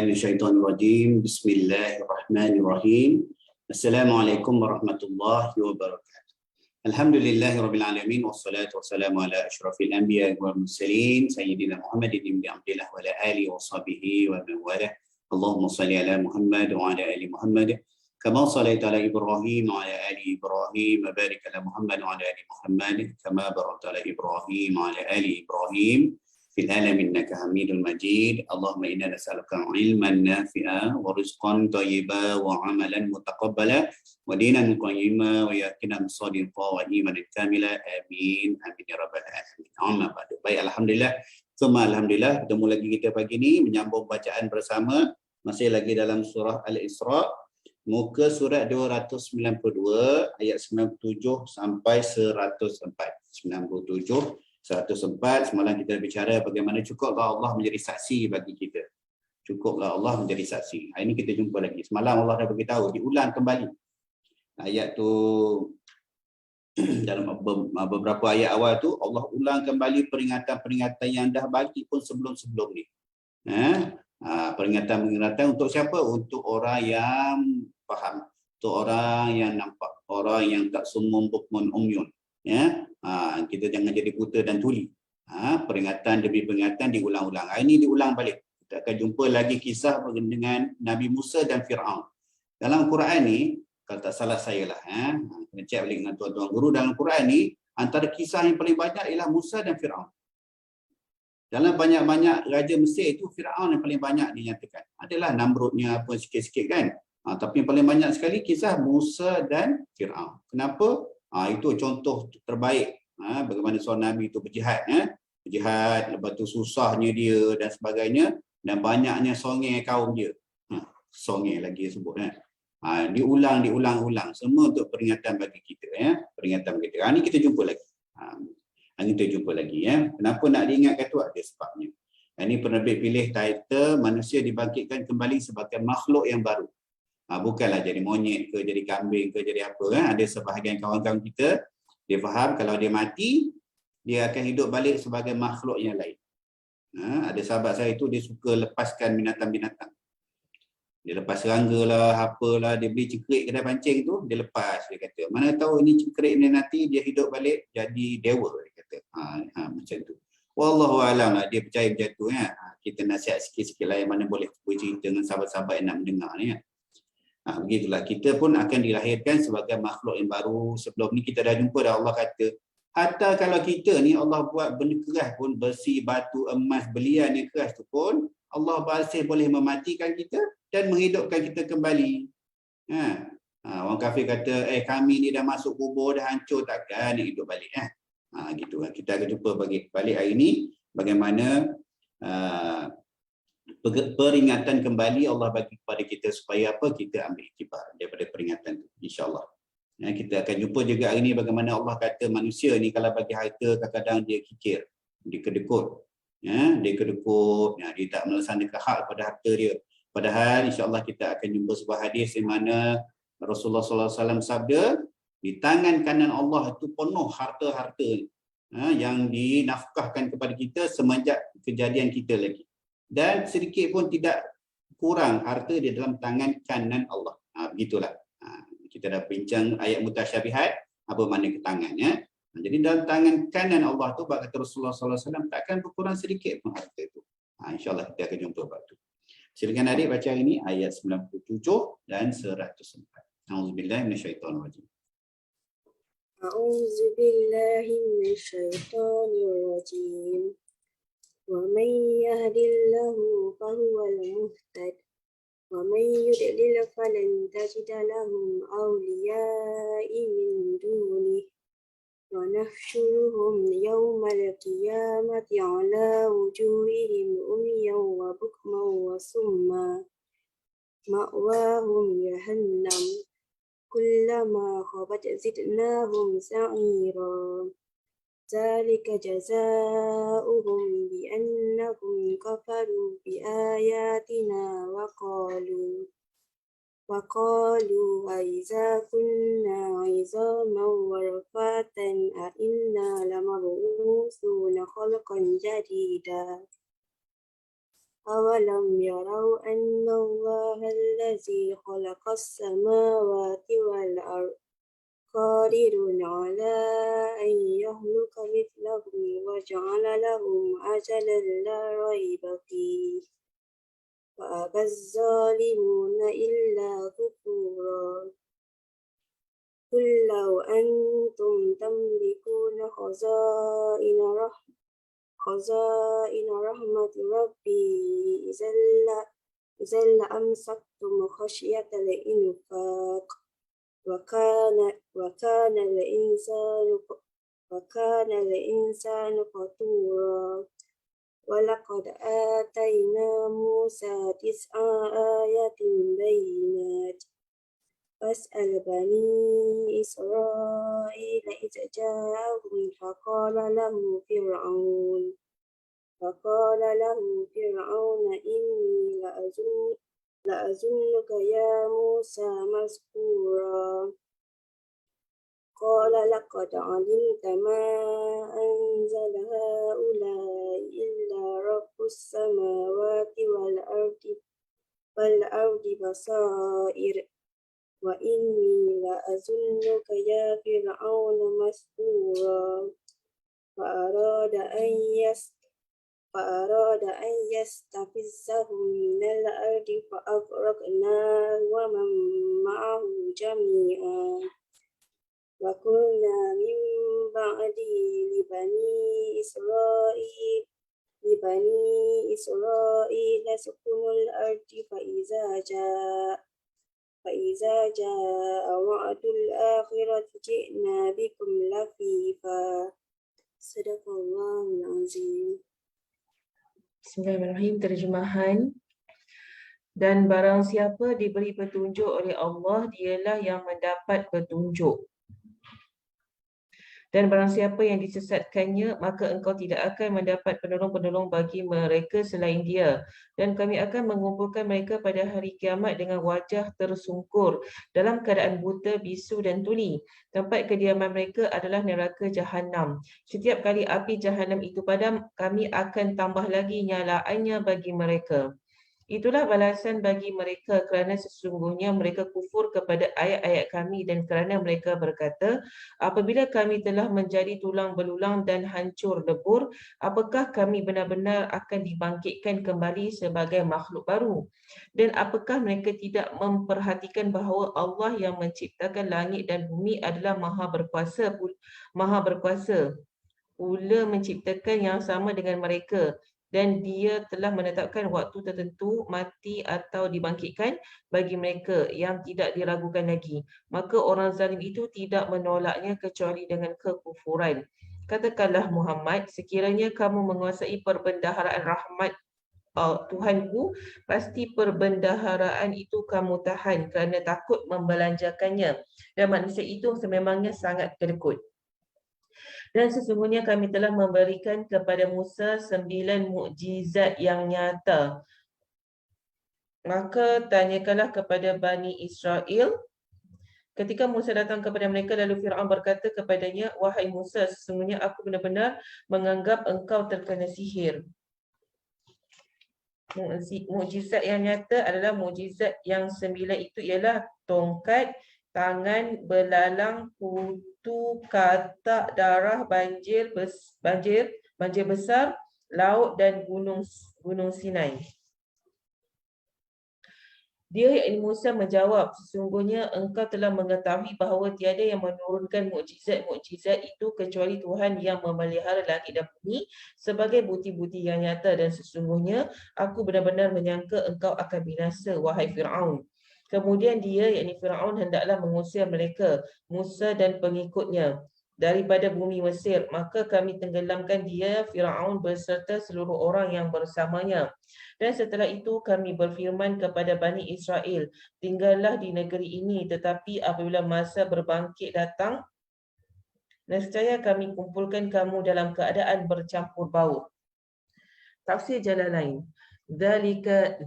minasyaitonir rajim. Bismillahirrahmanirrahim. Assalamualaikum warahmatullahi wabarakatuh. Alhamdulillahirabbil alamin wassalatu wassalamu ala asyrafil anbiya'i wal mursalin sayyidina Muhammadin ibn Abdillah wa ala alihi washabihi wa man walah. Allahumma shalli ala Muhammad wa ala ali Muhammad kama shallaita ala Ibrahim wa ala ali Ibrahim wa barik ala Muhammad wa ala ali Muhammad kama barakta ala Ibrahim wa ala ali Ibrahim fil alamin innaka Hamidul Majid. Allahumma inna nas'aluka ilman nafi'a wa rizqan thayyiban wa amalan mutaqabbala wa dinan qayyima wa yaqinan shadiqa wa imanan kamila. Amin amin ya rabbal alamin. Amma ba'du. Baik, alhamdulillah. Semua alhamdulillah bertemu lagi kita pagi ni menyambung bacaan bersama, masih lagi dalam surah Al-Isra, muka surat 292 ayat 97 sampai 104. 97 104. Semalam kita bicara bagaimana cukuplah Allah menjadi saksi bagi kita. Cukuplah Allah menjadi saksi. Hari ini kita jumpa lagi. Semalam Allah dah beritahu, diulang kembali. Ayat tu dalam beberapa ayat awal tu Allah ulang kembali peringatan-peringatan yang dah bagi pun sebelum-sebelum ni. Peringatan-peringatan untuk siapa? Untuk orang yang faham, untuk orang yang nampak, orang yang tak sumum bukmun umyun. Kita jangan jadi buta dan tuli. Peringatan demi peringatan diulang-ulang. Hari ini diulang balik. Kita akan jumpa lagi kisah dengan Nabi Musa dan Fir'aun. Dalam Quran ni, kalau tak salah saya lah, kena cek balik dengan tuan-tuan guru, dalam Quran ni antara kisah yang paling banyak ialah Musa dan Fir'aun. Dalam banyak-banyak raja Mesir itu, Fir'aun yang paling banyak dinyatakan. Adalah Namrudnya apa sikit-sikit kan. Tapi yang paling banyak sekali kisah Musa dan Fir'aun. Kenapa? Itu contoh terbaik bagaimana seorang Nabi itu berjihad. Berjihad, lepas tu susahnya dia dan sebagainya, dan banyaknya songeh kaum dia. Songeh lagi sebut. Diulang-ulang. Semua untuk peringatan bagi kita. Peringatan bagi kita. Ini kita jumpa lagi. Ini kita jumpa lagi. Kenapa nak diingatkan tu? Ada sebabnya. Ini penerbit pilih title manusia dibangkitkan kembali sebagai makhluk yang baru. Bukanlah jadi monyet ke, jadi kambing ke, jadi apa. Ada sebahagian kawan-kawan kita, dia faham kalau dia mati, dia akan hidup balik sebagai makhluk yang lain. Ada sahabat saya itu, dia suka lepaskan binatang-binatang. Dia lepas serangga lah, apalah, dia beli cengkerik kedai pancing tu, dia lepas, dia kata. Mana tahu ini cengkerik ni nanti dia hidup balik jadi dewa, dia kata. Macam tu. Wallahualam lah, dia percaya macam tu. Kita nasihat sikit-sikit lah yang mana boleh bercerita dengan sahabat-sahabat yang nak mendengar ni. Begitulah, kita pun akan dilahirkan sebagai makhluk yang baru. Sebelum ni kita dah jumpa dah Allah kata, hatta kalau kita ni Allah buat benda keras pun, besi, batu, emas, belian yang keras tu pun, Allah masih boleh mematikan kita dan menghidupkan kita kembali. Orang kafir kata, kami ni dah masuk kubur, dah hancur, takkan nak hidup balik. Gitu. Kita akan jumpa balik hari ini bagaimana peringatan kembali Allah bagi kepada kita supaya apa? Kita ambil iktibar daripada peringatan itu, insya-Allah. Kita akan jumpa juga hari ini bagaimana Allah kata manusia ni kalau bagi harta kadang-kadang dia kikir, dia kedekut. Dia kedekut, dia tak melaksanakan hak pada harta dia. Padahal insya-Allah kita akan jumpa sebuah hadis di mana Rasulullah sallallahu alaihi wasallam sabda, di tangan kanan Allah itu penuh harta-harta yang dinafkahkan kepada kita semenjak kejadian kita lagi. Dan sedikit pun tidak kurang harta di dalam tangan kanan Allah. Begitulah. Kita dah bincang ayat mutasyabihat, apa makna ke tangannya. Jadi dalam tangan kanan Allah tu, kata Rasulullah sallallahu alaihi wasallam, takkan berkurang sedikit pun harta itu. InsyaAllah kita akan jumpa waktu. Silakan adik baca ini ayat 97 dan 104. Auzubillahi minasyaitonir rajim. A'udzubillahi minasyaitonir rajim. وَمَنْ يَهْدِ اللَّهُ فَهُوَ الْمُهْتَدِ وَمَنْ يُضْلِلْ فَلَنْ تَجِدَ لَهُمْ أَوْلِيَاءَ مِنْ دُونِهِ وَنَحْشُرُهُمْ يَوْمَ الْقِيَامَةِ عَلَى وُجُوهِهِمْ عُمْيًا وَبُكْمًا وَصُمًّا مَأْوَاهُمْ جَهَنَّمُ كُلَّمَا خَبَتْ زِدْنَاهُمْ سَعِيرًا ذلك جزاؤهم بأنهم كفروا بآياتنا وقالوا أإذا كنا عظاما ورفاتا أإنا لمبعوثون خلقا جديدا أولم يروا أن الله الذي خلق السماوات والأرض قادر على أن يخلق مثلهم وجعل لهم أجلا لا ريب فيه فأبى الظالمون إلا كفورا قل لو أنتم تملكون خزائن رحمة ربي إذا لأمسكتم خشية الإنفاق وكان الإنسان قتورا ولقد آتينا موسى 9 آيات بينات فاسأل بني إسرائيل إذ جاءهم فقال له فرعون إني لأظنك يا موسى مسحورا قال لقد علمت ما أنزل هؤلاء إلا رب السماوات والأرض بصائر وإني لأظنك يا فرعون مسحورا فأراد أن يستفزهم من الأرض فأغرقناه ومن معه جميعا وقلنا من بعده لبني إسرائيل اسكنوا الأرض فإذا جاء وعد الآخرة جئنا بكم لفيفا صدق الله العظيم. Bismillahirrahmanirrahim. Terjemahan. Dan barang siapa diberi petunjuk oleh Allah, dialah yang mendapat petunjuk. Dan barang siapa yang disesatkannya, maka engkau tidak akan mendapat penolong-penolong bagi mereka selain dia. Dan kami akan mengumpulkan mereka pada hari kiamat dengan wajah tersungkur, dalam keadaan buta, bisu dan tuli. Tempat kediaman mereka adalah neraka Jahannam. Setiap kali api Jahannam itu padam, kami akan tambah lagi nyalaannya bagi mereka. Itulah balasan bagi mereka kerana sesungguhnya mereka kufur kepada ayat-ayat kami dan kerana mereka berkata, apabila kami telah menjadi tulang belulang dan hancur lebur, apakah kami benar-benar akan dibangkitkan kembali sebagai makhluk baru? Dan apakah mereka tidak memperhatikan bahawa Allah yang menciptakan langit dan bumi adalah maha berkuasa pula menciptakan yang sama dengan mereka, dan dia telah menetapkan waktu tertentu mati atau dibangkitkan bagi mereka yang tidak diragukan lagi. Maka orang zalim itu tidak menolaknya kecuali dengan kekufuran. Katakanlah Muhammad, sekiranya kamu menguasai perbendaharaan rahmat Tuhanku, pasti perbendaharaan itu kamu tahan kerana takut membelanjakannya, dan manusia itu sememangnya sangat kedekut. Dan sesungguhnya kami telah memberikan kepada Musa 9 mukjizat yang nyata. Maka tanyakanlah kepada Bani Israel. Ketika Musa datang kepada mereka, lalu Fir'aun berkata kepadanya, wahai Musa, sesungguhnya aku benar-benar menganggap engkau terkena sihir. Mukjizat yang nyata adalah mukjizat yang 9 itu ialah tongkat, tangan, belalang, kutu, katak, darah, banjir besar, laut dan gunung Sinai. Dia, yakni Musa, menjawab, sesungguhnya engkau telah mengetahui bahawa tiada yang menurunkan mukjizat-mukjizat itu kecuali Tuhan yang memelihara langit dan bumi sebagai bukti-bukti yang nyata, dan sesungguhnya aku benar-benar menyangka engkau akan binasa, wahai Fir'aun. Kemudian dia, yakni Fir'aun, hendaklah mengusir mereka, Musa dan pengikutnya, daripada bumi Mesir. Maka kami tenggelamkan dia, Fir'aun, beserta seluruh orang yang bersamanya. Dan setelah itu kami berfirman kepada Bani Israel, tinggallah di negeri ini, tetapi apabila masa berbangkit datang, nescaya kami kumpulkan kamu dalam keadaan bercampur baur. Tafsir Jalalain. Dzalika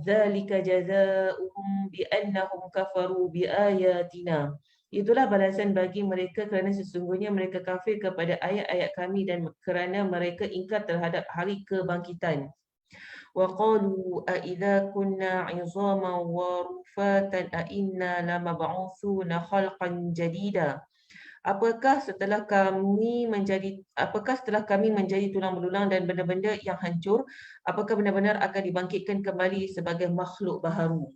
jazaa'uhum bi'annahum kafaru biayatina. Itulah balasan bagi mereka kerana sesungguhnya mereka kafir kepada ayat-ayat kami dan kerana mereka ingkar terhadap hari kebangkitan. وقالوا أإذا كنا عظاما ورفاتا أإنا لمبعوثون خلقا جديدا. Apakah setelah kami menjadi tulang belulang dan benda-benda yang hancur, apakah benar-benar akan dibangkitkan kembali sebagai makhluk baharu?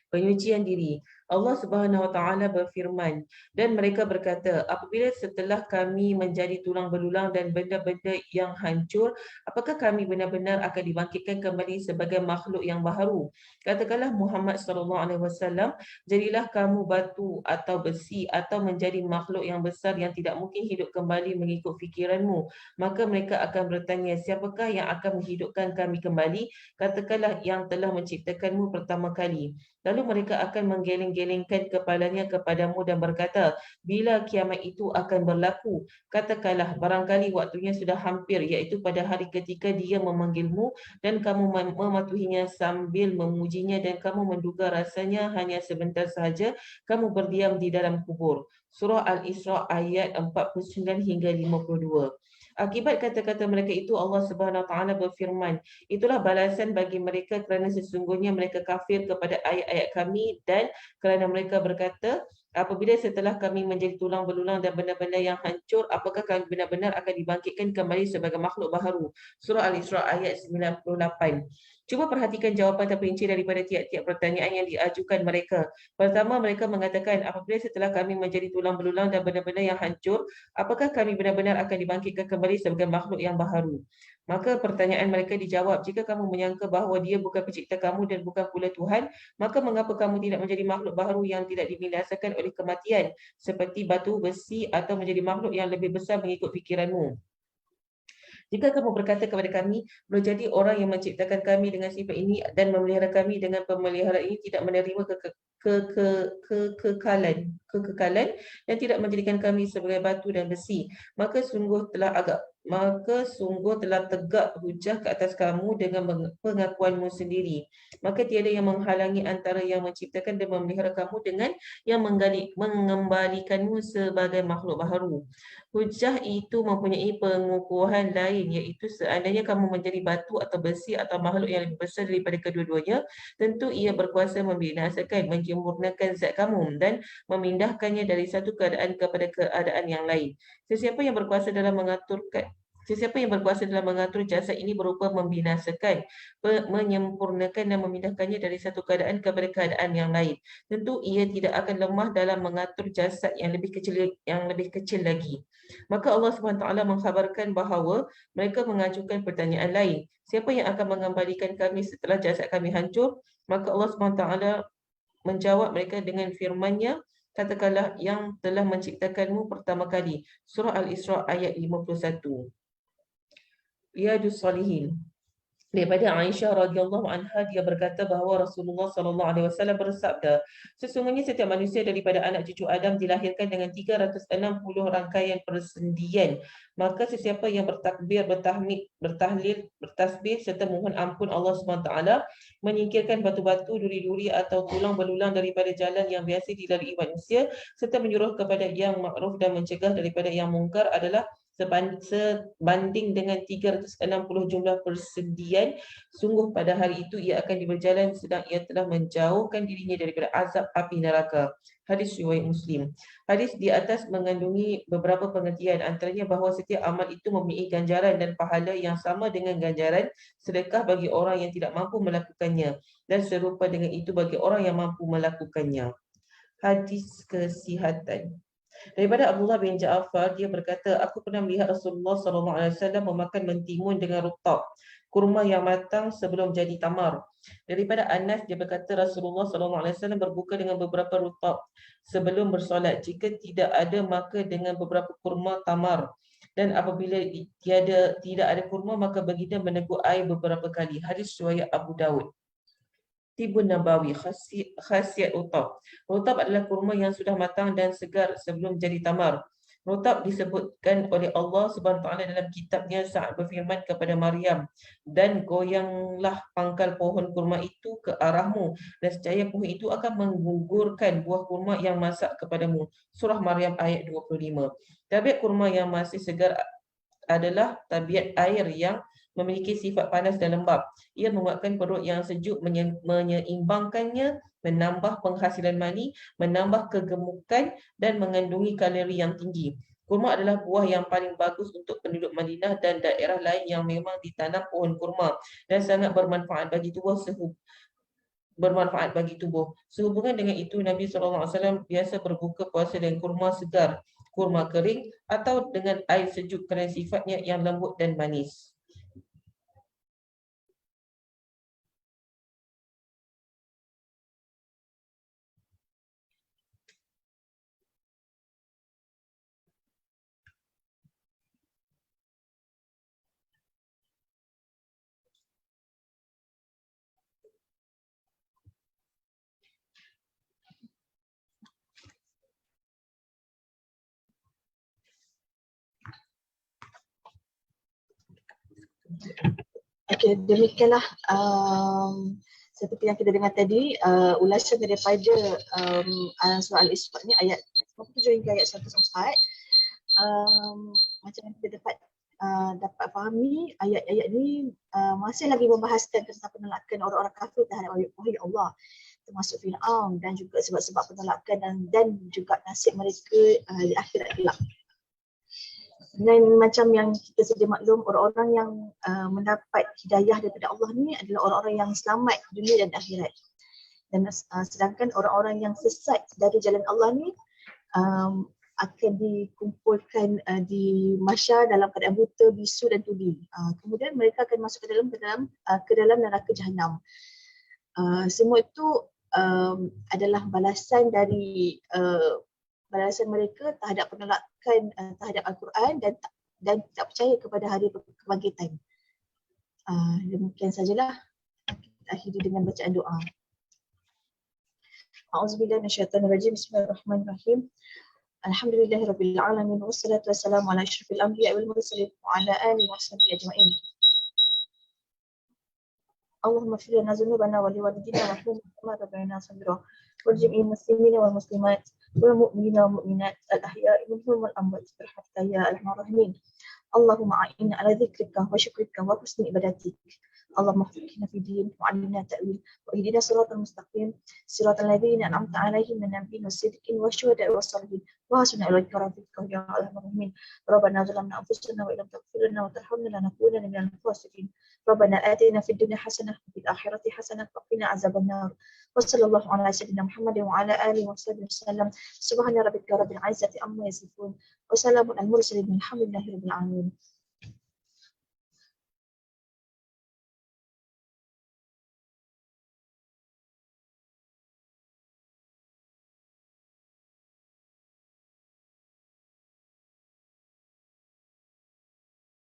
Penyucian diri. Allah Subhanahu Wa Taala berfirman, dan mereka berkata, apabila setelah kami menjadi tulang belulang dan benda-benda yang hancur, apakah kami benar-benar akan dibangkitkan kembali sebagai makhluk yang baharu? Katakanlah Muhammad SAW, jadilah kamu batu atau besi atau menjadi makhluk yang besar yang tidak mungkin hidup kembali mengikut fikiranmu. Maka mereka akan bertanya, siapakah yang akan menghidupkan kami kembali? Katakanlah yang telah menciptakanmu pertama kali. Lalu mereka akan menggeleng-gelengkan kepalanya kepadamu dan berkata, bila kiamat itu akan berlaku? Katakanlah, barangkali waktunya sudah hampir, iaitu pada hari ketika dia memanggilmu dan kamu mematuhinya sambil memujinya dan kamu menduga rasanya hanya sebentar sahaja kamu berdiam di dalam kubur. Surah Al-Isra ayat 49 hingga 52. Akibat kata-kata mereka itu, Allah Subhanahu Wa Taala berfirman, itulah balasan bagi mereka kerana sesungguhnya mereka kafir kepada ayat-ayat kami dan kerana mereka berkata, apabila setelah kami menjadi tulang belulang dan benda-benda yang hancur, apakah kami benar-benar akan dibangkitkan kembali sebagai makhluk baharu? Surah Al-Isra ayat 98. Cuba perhatikan jawapan terperinci daripada tiap-tiap pertanyaan yang diajukan mereka. Pertama, mereka mengatakan, apabila setelah kami menjadi tulang belulang dan benda-benda yang hancur, apakah kami benar-benar akan dibangkitkan kembali sebagai makhluk yang baharu? Maka pertanyaan mereka dijawab, jika kamu menyangka bahawa dia bukan pencipta kamu dan bukan pula Tuhan, maka mengapa kamu tidak menjadi makhluk baharu yang tidak dibinasakan oleh kematian, seperti batu, besi atau menjadi makhluk yang lebih besar mengikut fikiranmu? Jika kamu berkata kepada kami, boleh jadi orang yang menciptakan kami dengan sifat ini dan memelihara kami dengan pemeliharaan ini tidak menerima kekekalan dan tidak menjadikan kami sebagai batu dan besi, maka sungguh telah tegak hujah ke atas kamu dengan pengakuanmu sendiri. Maka tiada yang menghalangi antara yang menciptakan dan memelihara kamu dengan yang mengembalikanmu sebagai makhluk baharu. Hujah itu mempunyai pengukuhan lain, iaitu seandainya kamu menjadi batu atau besi atau makhluk yang lebih besar daripada kedua-duanya, tentu ia berkuasa membinasakan, menyempurnakan zat kamu dan memindahkannya dari satu keadaan kepada keadaan yang lain. Sesiapa yang berkuasa dalam mengatur jasad ini berupa membinasakan, menyempurnakan dan memindahkannya dari satu keadaan kepada keadaan yang lain. Tentu ia tidak akan lemah dalam mengatur jasad yang lebih kecil lagi. Maka Allah SWT mengkhabarkan bahawa mereka mengajukan pertanyaan lain. Siapa yang akan mengembalikan kami setelah jasad kami hancur? Maka Allah SWT menjawab mereka dengan firman-Nya, katakanlah yang telah menciptakanmu pertama kali. Surah Al-Isra ayat 51. Riyadhus Salihin. Daripada Aisyah radhiyallahu anha, dia berkata bahawa Rasulullah sallallahu alaihi wasallam bersabda, sesungguhnya setiap manusia daripada anak cucu Adam dilahirkan dengan 360 rangkaian persendian. Maka sesiapa yang bertakbir, bertahmid, bertahlil, bertasbih serta mohon ampun Allah SWT, menyingkirkan batu-batu, duri-duri atau tulang belulang daripada jalan yang biasa dilalui manusia serta menyuruh kepada yang makruf dan mencegah daripada yang mungkar adalah sebanding dengan 360 jumlah persendian, sungguh pada hari itu ia akan berjalan sedang ia telah menjauhkan dirinya daripada azab api neraka. Hadis riwayat Muslim. Hadis di atas mengandungi beberapa pengertian, antaranya bahawa setiap amal itu mempunyai ganjaran dan pahala yang sama dengan ganjaran sedekah bagi orang yang tidak mampu melakukannya dan serupa dengan itu bagi orang yang mampu melakukannya. Hadis kesihatan. Daripada Abdullah bin Ja'far, dia berkata, aku pernah melihat Rasulullah SAW memakan mentimun dengan rutab, kurma yang matang sebelum jadi tamar. Daripada Anas, dia berkata Rasulullah SAW berbuka dengan beberapa rutab sebelum bersolat. Jika tidak ada, maka dengan beberapa kurma tamar. Dan apabila tidak ada kurma, maka baginda menegur air beberapa kali. Hadis riwayat Abu Dawud. Tibun Nabawi, khasiat rutab. Rutab adalah kurma yang sudah matang dan segar sebelum jadi tamar. Rutab disebutkan oleh Allah SWT dalam kitabnya saat berfirman kepada Maryam, dan goyanglah pangkal pohon kurma itu ke arahmu dan secaya pohon itu akan menggugurkan buah kurma yang masak kepadamu. Surah Maryam ayat 25. Tabiat kurma yang masih segar adalah tabiat air yang memiliki sifat panas dan lembab. Ia menguatkan perut yang sejuk, menyeimbangkannya, menambah penghasilan mani, menambah kegemukan dan mengandungi kalori yang tinggi. Kurma adalah buah yang paling bagus untuk penduduk Madinah dan daerah lain yang memang ditanam pohon kurma dan sangat bermanfaat bagi tubuh Sehubungan dengan itu, Nabi SAW biasa berbuka puasa dengan kurma segar, kurma kering atau dengan air sejuk kerana sifatnya yang lembut dan manis. Okey, demikianlah seperti yang kita dengar tadi, ulasan daripada surah Al-Isra ni ayat 97 hingga ayat 104. Macam yang kita dapat fahami, ayat-ayat ni masih lagi membahaskan tentang penolakan orang-orang kafir terhadap wahyu Allah, termasuk Fir'aun dan juga sebab-sebab penolakan dan juga nasib mereka di akhirat kelak. Dan macam yang kita sedia maklum, orang-orang yang mendapat hidayah daripada Allah ni adalah orang-orang yang selamat dunia dan akhirat. Dan sedangkan orang-orang yang sesat dari jalan Allah ni akan dikumpulkan di mahsyar dalam keadaan buta, bisu dan tuli. Kemudian mereka akan masuk ke dalam neraka Jahannam. Semua itu adalah balasan dari balasan mereka terhadap penolakan terhadap Al-Quran dan tak percaya kepada hari kebangkitan. Demikian sajalah. Kita akhiri dengan bacaan doa. A'udzubillahi minasyaitonirrajim. Bismillahirrahmanirrahim. Alhamdulillahirabbil alamin wassalatu wassalamu ala asyrafil anbiya'i wal mursalin wa ala alihi washabihi ajma'in. Allahumma ighfir lana dhunubana wa liwalidina warhamhum kama rabbayana shaghira. Warhamil muslimina wal muslimat wal mu'minina wal mu'minat al-ahya'i minhum wal amwat birahmatika ya arhamar rahimin. Allahumma a'inna ala dzikrika wa syukrika wa husni ibadatik. Allahumma faqihna fi din wa 'allimna ta'wil wa ihdina siratal mustaqim siratal ladzina an'amta 'alaihim minan nabiyyin was-siddiqin wasyuhada'i was-shalihin wa hasuna ulaika rafiqa ya arhamar rahimin. Rabbana zalamna anfusana wa illam taghfir lana wa tarhamna lanakunanna minal khasirin. Rabbana atina fid dunya hasanah wa fil akhirati hasanah wa qina azabannar. Wa sallallahu ala sayyidina Muhammadin wa ala alihi wa sahbihi wasallam. Subhana rabbika rabbil izzati amma yasifun wa salamun al mursalin walhamdulillahi rabbil alamin.